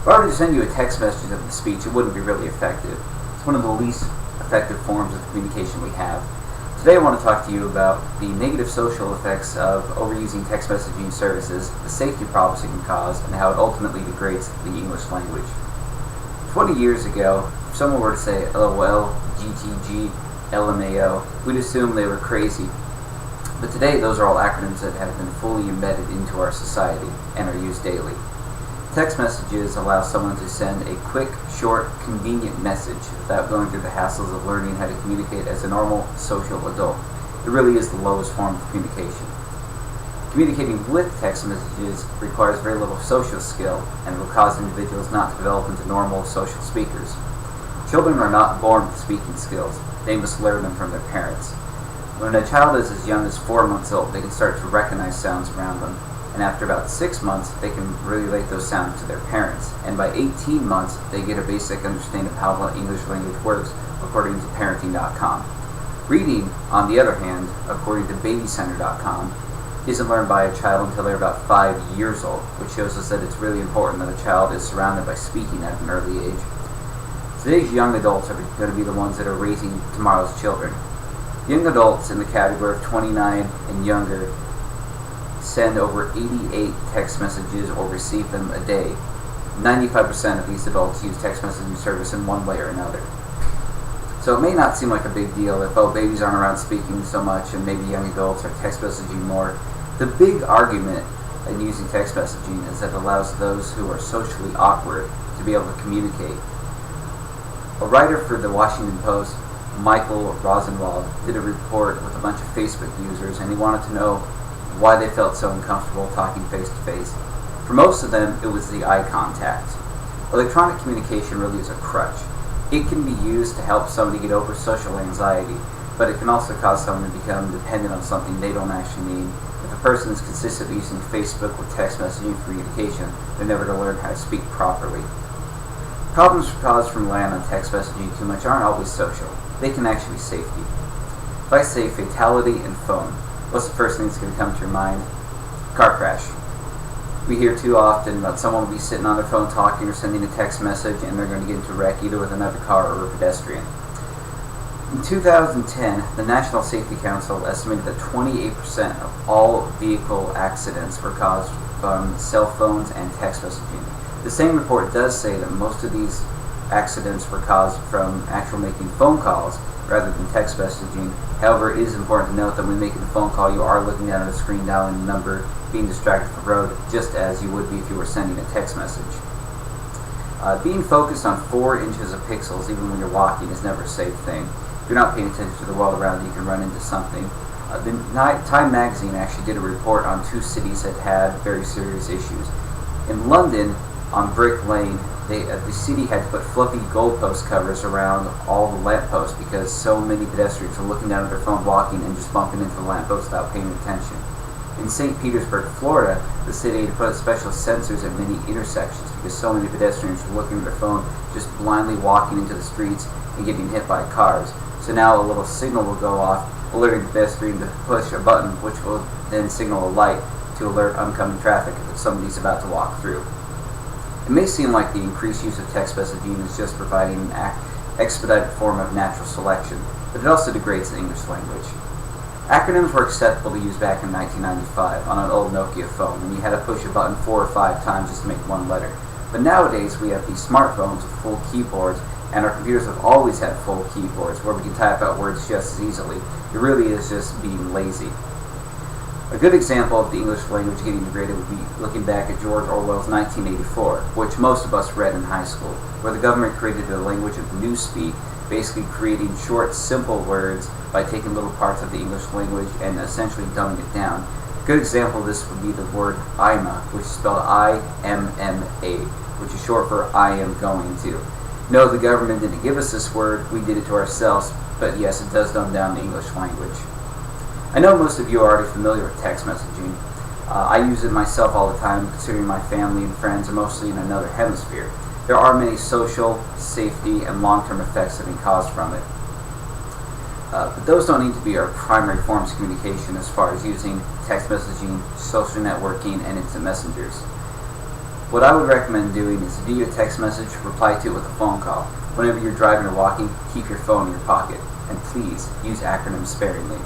If I were to send you a text message of the speech, it wouldn't be really effective. It's one of the least effective forms of communication we have. Today I want to talk to you about the negative social effects of overusing text messaging services, the safety problems it can cause, and how it ultimately degrades the English language. 20 years ago, if someone were to say LOL, GTG, LMAO, we'd assume they were crazy. But today those are all acronyms that have been fully embedded into our society and are used daily. Text messages allow someone to send a quick, short, convenient message without going through the hassles of learning how to communicate as a normal social adult. It really is the lowest form of communication. Communicating with text messages requires very little social skill and will cause individuals not to develop into normal social speakers. Children are not born with speaking skills. They must learn them from their parents. When a child is as young as 4 months old, they can start to recognize sounds around them. And after about 6 months, they can relate those sounds to their parents. And by 18 months, they get a basic understanding of how the English language works, according to parenting.com. Reading, on the other hand, according to babycenter.com, isn't learned by a child until they're about 5 years old, which shows us that it's really important that a child is surrounded by speaking at an early age. Today's young adults are going to be the ones that are raising tomorrow's children. Young adults in the category of 29 and younger send over 88 text messages or receive them a day. 95% of these adults use text messaging service in one way or another. So it may not seem like a big deal if, babies aren't around speaking so much and maybe young adults are text messaging more. The big argument in using text messaging is that it allows those who are socially awkward to be able to communicate. A writer for the Washington Post, Michael Rosenwald, did a report with a bunch of Facebook users, and he wanted to know why they felt so uncomfortable talking face-to-face. For most of them, it was the eye contact. Electronic communication really is a crutch. It can be used to help somebody get over social anxiety, but it can also cause someone to become dependent on something they don't actually need. If a person is consistently using Facebook with text messaging for communication, they're never going to learn how to speak properly. Problems caused from relying on text messaging too much aren't always social. They can actually be safety. If I say fatality and phone, what's the first thing that's going to come to your mind? Car crash. We hear too often about someone will be sitting on their phone talking or sending a text message and they're going to get into a wreck either with another car or a pedestrian. In 2010, the National Safety Council estimated that 28% of all vehicle accidents were caused from cell phones and text messaging. The same report does say that most of these accidents were caused from actual making phone calls rather than text messaging. However, it is important to note that when making a phone call, you are looking down at a screen, dialing a number, being distracted from the road, just as you would be if you were sending a text message. Being focused on 4 inches of pixels, even when you're walking, is never a safe thing. If you're not paying attention to the world around you, you can run into something. Time magazine actually did a report on 2 cities that had very serious issues. In London, on Brick Lane, the city had to put fluffy goalpost covers around all the lampposts because so many pedestrians were looking down at their phone walking and just bumping into the lamppost without paying attention. In St. Petersburg, Florida, the city had to put special sensors at many intersections because so many pedestrians were looking at their phone, just blindly walking into the streets and getting hit by cars. So now a little signal will go off, alerting the pedestrian to push a button, which will then signal a light to alert oncoming traffic if somebody's about to walk through. It may seem like the increased use of text messaging is just providing an expedited form of natural selection, but it also degrades the English language. Acronyms were acceptable to use back in 1995 on an old Nokia phone, and you had to push a button 4 or 5 times just to make one letter. But nowadays we have these smartphones with full keyboards, and our computers have always had full keyboards where we can type out words just as easily. It really is just being lazy. A good example of the English language getting degraded would be looking back at George Orwell's 1984, which most of us read in high school, where the government created a language of newspeak, basically creating short, simple words by taking little parts of the English language and essentially dumbing it down. A good example of this would be the word IMA, which is spelled I-M-M-A, which is short for I am going to. No, the government didn't give us this word, we did it to ourselves, but yes, it does dumb down the English language. I know most of you are already familiar with text messaging. I use it myself all the time, considering my family and friends are mostly in another hemisphere. There are many social, safety, and long-term effects that can cause from it. But those don't need to be our primary forms of communication as far as using text messaging, social networking, and instant messengers. What I would recommend doing is to view a text message, reply to it with a phone call. Whenever you're driving or walking, keep your phone in your pocket, and please use acronyms sparingly.